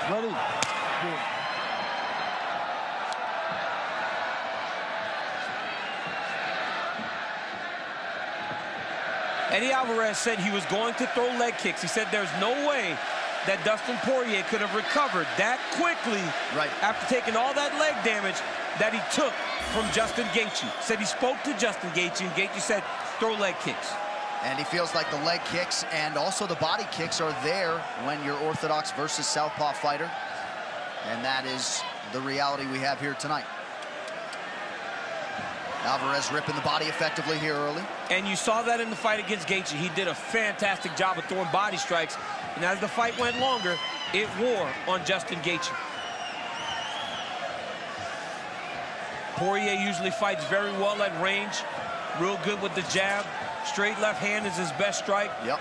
Ready. Good. Eddie Alvarez said he was going to throw leg kicks. He said there's no way that Dustin Porье could have recovered that quickly after taking all that leg damage that he took from Justin Gaethje. Said he spoke to Justin Gaethje, and Gaethje said, throw leg kicks. And he feels like the leg kicks and also the body kicks are there when you're orthodox versus southpaw fighter. And that is the reality we have here tonight. Alvarez ripping the body effectively here early. And you saw that in the fight against Gaethje. He did a fantastic job of throwing body strikes. And as the fight went longer, it wore on Justin Gaethje. Porьe usually fights very well at range. Real good with the jab. Straight left hand is his best strike. Yep.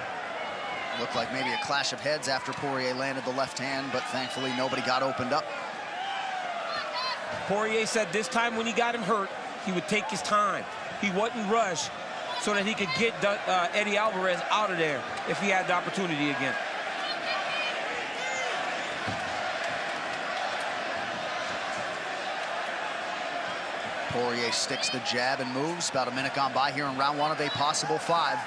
Looked like maybe a clash of heads after Porьe landed the left hand, but thankfully nobody got opened up. Porьe said this time when he got him hurt, he would take his time. He wouldn't rush so that he could get Eddie Alvarez out of there if he had the opportunity again. Porьe sticks the jab and moves. About a minute gone by here in round one of a possible 5.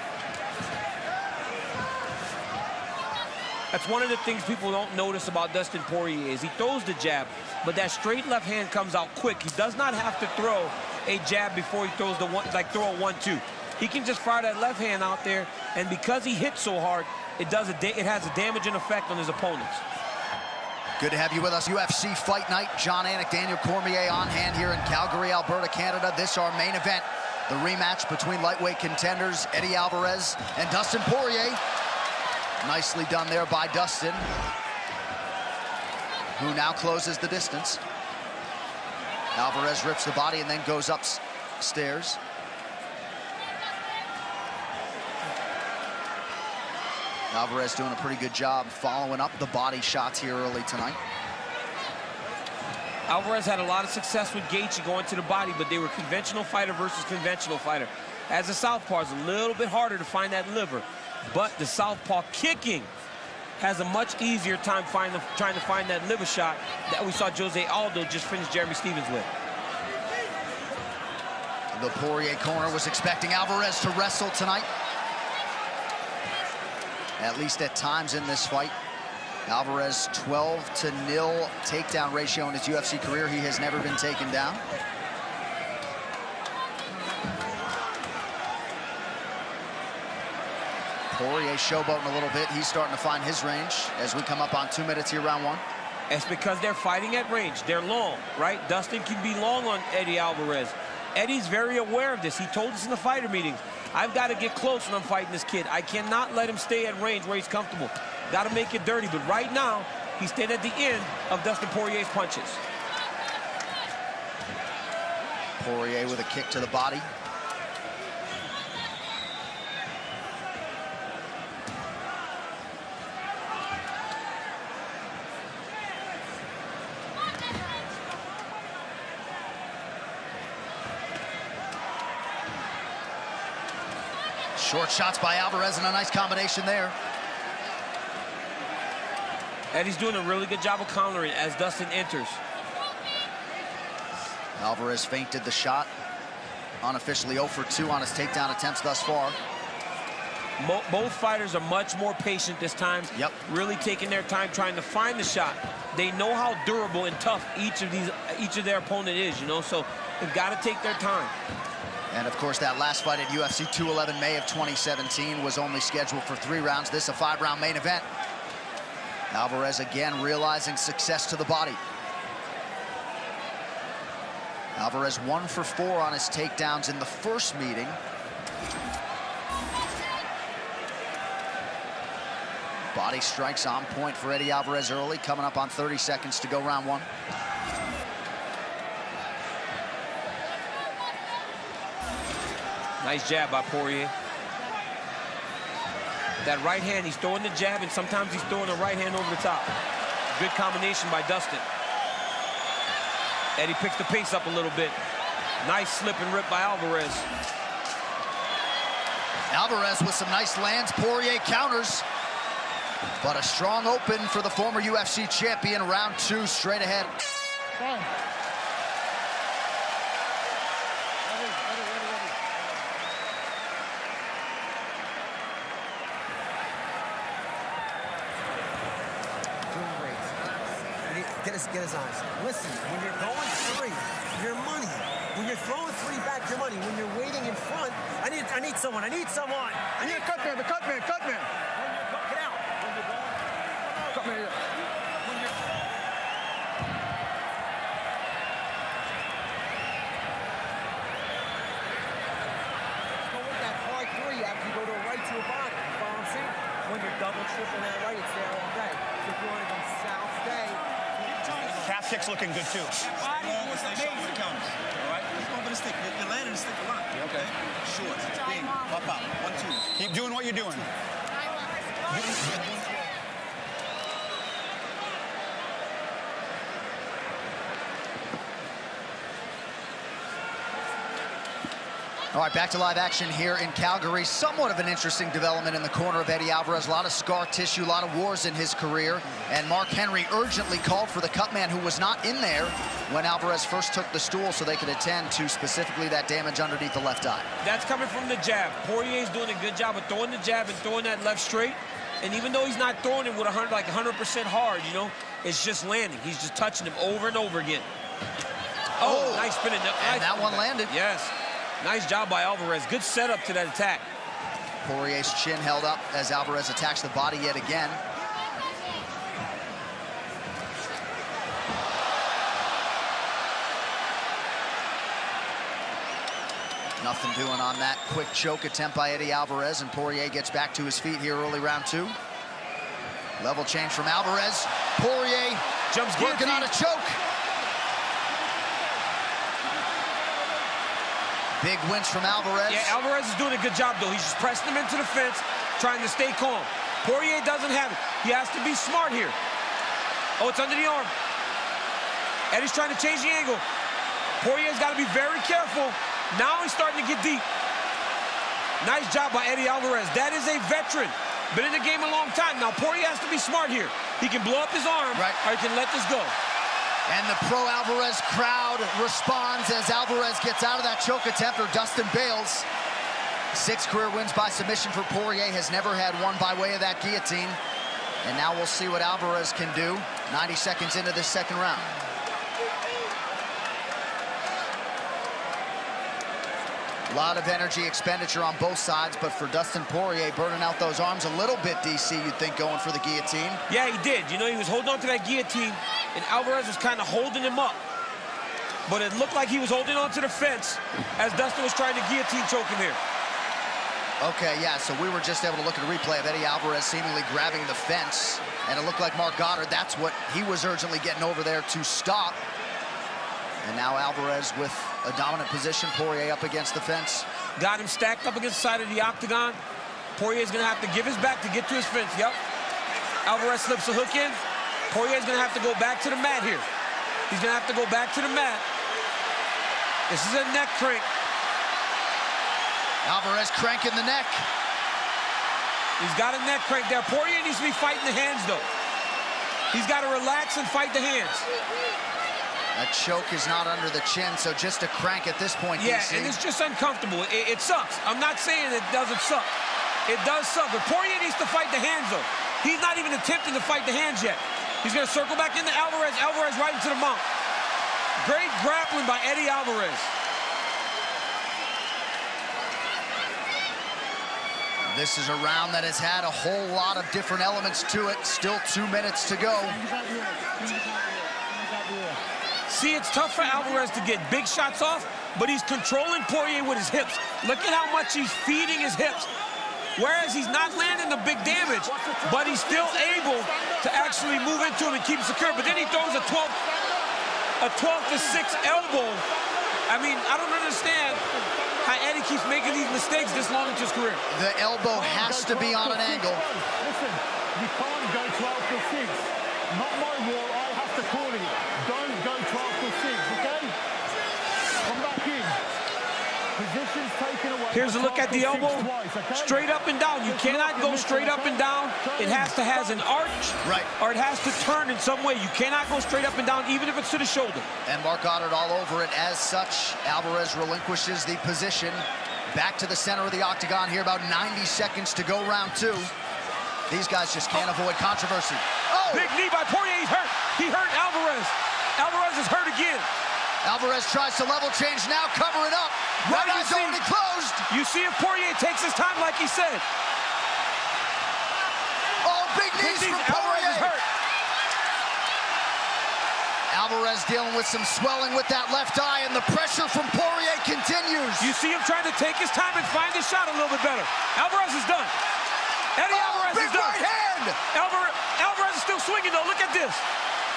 That's one of the things people don't notice about Dustin Porьe is he throws the jab, but that straight left hand comes out quick. He does not have to throw a jab before he throws the one, like throw a 1-2. He can just fire that left hand out there, and because he hits so hard, it has a damaging effect on his opponents. Good to have you with us. UFC Fight Night. John Anik, Daniel Cormier on hand here in Calgary, Alberta, Canada. This our main event. The rematch between lightweight contenders Eddie Alvarez and Dustin Porьe. Nicely done there by Dustin, who now closes the distance. Alvarez rips the body and then goes upstairs. Alvarez doing a pretty good job following up the body shots here early tonight. Alvarez had a lot of success with Gaethje going to the body, but they were conventional fighter versus conventional fighter. As a southpaw, it's a little bit harder to find that liver, but the southpaw kicking has a much easier time trying to find that liver shot that we saw Jose Aldo just finish Jeremy Stephens with. The Porьe corner was expecting Alvarez to wrestle tonight, at least at times in this fight. Alvarez 12-0 takedown ratio in his UFC career. He has never been taken down. Porьe showboating a little bit. He's starting to find his range as we come up on 2 minutes here, round one. It's because they're fighting at range. They're long, right? Dustin can be long on Eddie Alvarez. Eddie's very aware of this. He told us in the fighter meetings, I've got to get close when I'm fighting this kid. I cannot let him stay at range where he's comfortable. Got to make it dirty. But right now, he's staying at the end of Dustin Poirier's punches. Porьe with a kick to the body. Short shots by Alvarez and a nice combination there. Eddie's doing a really good job of countering as Dustin enters. Alvarez feinted the shot. Unofficially 0 for 2 on his takedown attempts thus far. Both fighters are much more patient this time. Yep. Really taking their time trying to find the shot. They know how durable and tough each of their opponent is, you know, so they've got to take their time. And of course, that last fight at UFC 211 May of 2017 was only scheduled for 3 rounds. This a 5-round main event. Alvarez again realizing success to the body. Alvarez 1 for 4 on his takedowns in the first meeting. Body strikes on point for Eddie Alvarez early, coming up on 30 seconds to go round one. Nice jab by Porьe. That right hand, he's throwing the jab, and sometimes he's throwing the right hand over the top. Good combination by Dustin. Eddie picks the pace up a little bit. Nice slip and rip by Alvarez. Alvarez with some nice lands. Porьe counters. But a strong open for the former UFC champion. Round 2 straight ahead. Get his eyes. Listen, when you're going 3, your money. When you're throwing 3 back, your money. When you're waiting in front, I need someone. I need someone. I need a cut man. The cut man. Cut man. Get out. When you're going, cut man. When you're go with that hard 3 after you go to a right to a body. You follow what I'm saying? When you're double, triple that right, it's there all day. If you want to go south day. Calf kick's looking good too. Stay short with the counters. All right? Let's go over the stick. You're landing the stick a lot. Okay? Short. Bing. Pop out. 1, 2. Keep doing what you're doing. All right, back to live action here in Calgary. Somewhat of an interesting development in the corner of Eddie Alvarez. A lot of scar tissue, a lot of wars in his career. And Mark Henry urgently called for the cut man, who was not in there when Alvarez first took the stool, so they could attend to specifically that damage underneath the left eye. That's coming from the jab. Poirier's doing a good job of throwing the jab and throwing that left straight. And even though he's not throwing it with 100% hard, you know, it's just landing. He's just touching him over and over again. Oh, nice spinning. And that one landed. Yes. Nice job by Alvarez. Good setup to that attack. Poirier's chin held up as Alvarez attacks the body yet again. Nothing doing on that quick choke attempt by Eddie Alvarez, and Porье gets back to his feet here early round 2. Level change from Alvarez. Porье jumps working on a choke. Big wins from Alvarez. Yeah, Alvarez is doing a good job, though. He's just pressing him into the fence, trying to stay calm. Porье doesn't have it. He has to be smart here. Oh, it's under the arm. Eddie's trying to change the angle. Poirier's got to be very careful. Now he's starting to get deep. Nice job by Eddie Alvarez. That is a veteran. Been in the game a long time. Now, Porье has to be smart here. He can blow up his arm, or he can let this go. And the pro-Alvarez crowd responds as Alvarez gets out of that choke attempt, or Dustin bails. 6 career wins by submission for Porьe. Has never had one by way of that guillotine. And now we'll see what Alvarez can do 90 seconds into this second round. A lot of energy expenditure on both sides, but for Dustin Porьe, burning out those arms a little bit, DC, you'd think, going for the guillotine. Yeah, he did. You know, he was holding on to that guillotine, and Alvarez was kind of holding him up. But it looked like he was holding on to the fence as Dustin was trying to guillotine choke him here. Okay, yeah, so we were just able to look at a replay of Eddie Alvarez seemingly grabbing the fence, and it looked like Mark Goddard, that's what he was urgently getting over there to stop. And now Alvarez with a dominant position, Porьe up against the fence. Got him stacked up against the side of the octagon. Poirier's gonna have to give his back to get to his fence, yep. Alvarez slips a hook in. Poirier's gonna have to go back to the mat here. He's gonna have to go back to the mat. This is a neck crank. Alvarez cranking the neck. He's got a neck crank there. Porье needs to be fighting the hands, though. He's got to relax and fight the hands. A choke is not under the chin, so just a crank at this point, Yeah, DC. and it's just uncomfortable. It sucks. I'm not saying it doesn't suck. It does suck, but Porьe needs to fight the hands, though. He's not even attempting to fight the hands yet. He's going to circle back into Alvarez. Alvarez right into the mount. Great grappling by Eddie Alvarez. This is a round that has had a whole lot of different elements to it. Still 2 minutes to go. See, it's tough for Alvarez to get big shots off, but he's controlling Porьe with his hips. Look at how much he's feeding his hips. Whereas he's not landing the big damage, but he's still able to actually move into him and keep it secure. But then he throws a 12 to 6 elbow. I mean, I don't understand how Eddie keeps making these mistakes this long into his career. The elbow has to be on an angle. Listen, you can't go 12 to 6. Not my rule, I have to call it. Don't go 12 to 6, okay? Come back in. Position taken away. Here's a look at the elbow. Straight up and down. You cannot go straight up and down. It has to have an arch, right, or it has to turn in some way. You cannot go straight up and down, even if it's to the shoulder. And Mark Goddard all over it. As such, Alvarez relinquishes the position. Back to the center of the octagon here, about 90 seconds to go, round 2. These guys just can't avoid controversy. Oh! Big knee by Porьye. He's hurt. He hurt Alvarez. Alvarez is hurt again. Alvarez tries to level change now, cover it up. Right eye's already closed. You see if Porьye takes his time like he said. Oh, big knees from Porьye. Alvarez is hurt. Alvarez dealing with some swelling with that left eye, and the pressure from Porьye continues. You see him trying to take his time and find his shot a little bit better. Alvarez is done. Eddie Alvarez is done. Big right hand. Alvarez is still swinging, though. Look at this.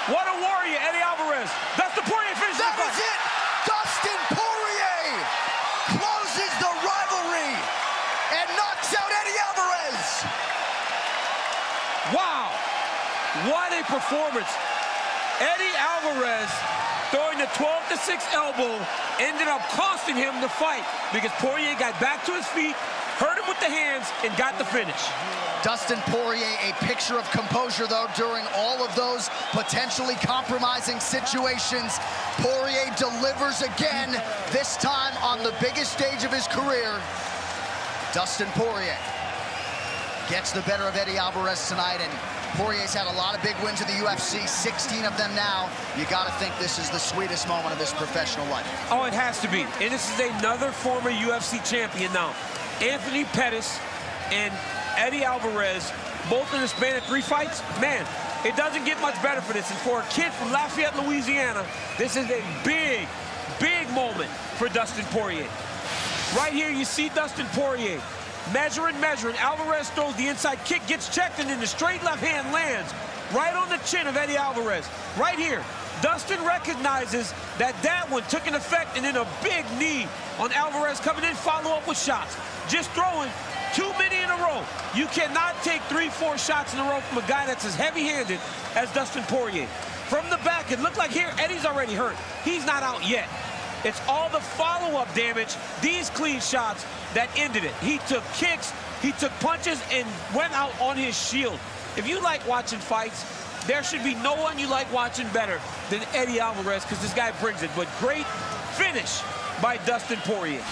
What a warrior, Eddie Alvarez. Dustin Porьye finishes the fight. That was it. Dustin Porьye closes the rivalry and knocks out Eddie Alvarez. Wow. What a performance. Eddie Alvarez throwing the 12-6 elbow ended up costing him the fight because Porьye got back to his feet, hurt him with the hands, and got the finish. Dustin Porьye, a picture of composure, though, during all of those potentially compromising situations. Porьye delivers again, this time on the biggest stage of his career. Dustin Porьye gets the better of Eddie Alvarez tonight, and Porye's had a lot of big wins in the UFC, 16 of them now. You got to think this is the sweetest moment of his professional life. Oh, it has to be. And this is another former UFC champion now. Anthony Pettis and Eddie Alvarez, both in the span of 3 fights. Man, it doesn't get much better for this. And for a kid from Lafayette, Louisiana, this is a big, big moment for Dustin Porьye. Right here, you see Dustin Porьye measuring. Alvarez throws the inside kick, gets checked, and then the straight left hand lands right on the chin of Eddie Alvarez. Right here, Dustin recognizes that that one took an effect, and then a big knee on Alvarez coming in, follow up with shots. Just throwing too many in a row. You cannot take 3-4 shots in a row from a guy that's as heavy-handed as Dustin Porьye. From the back, it looked like here, Eddie's already hurt. He's not out yet. It's all the follow-up damage, these clean shots, that ended it. He took kicks, he took punches, and went out on his shield. If you like watching fights, there should be no one you like watching better than Eddie Alvarez, because this guy brings it. But great finish by Dustin Porьye.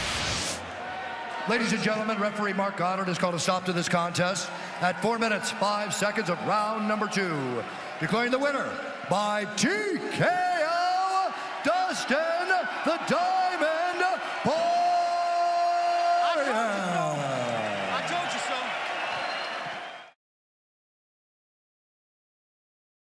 Ladies and gentlemen, referee Mark Goddard has called a stop to this contest at 4 minutes, 5 seconds of round number 2. Declaring the winner by TKO, Dustin the Diamond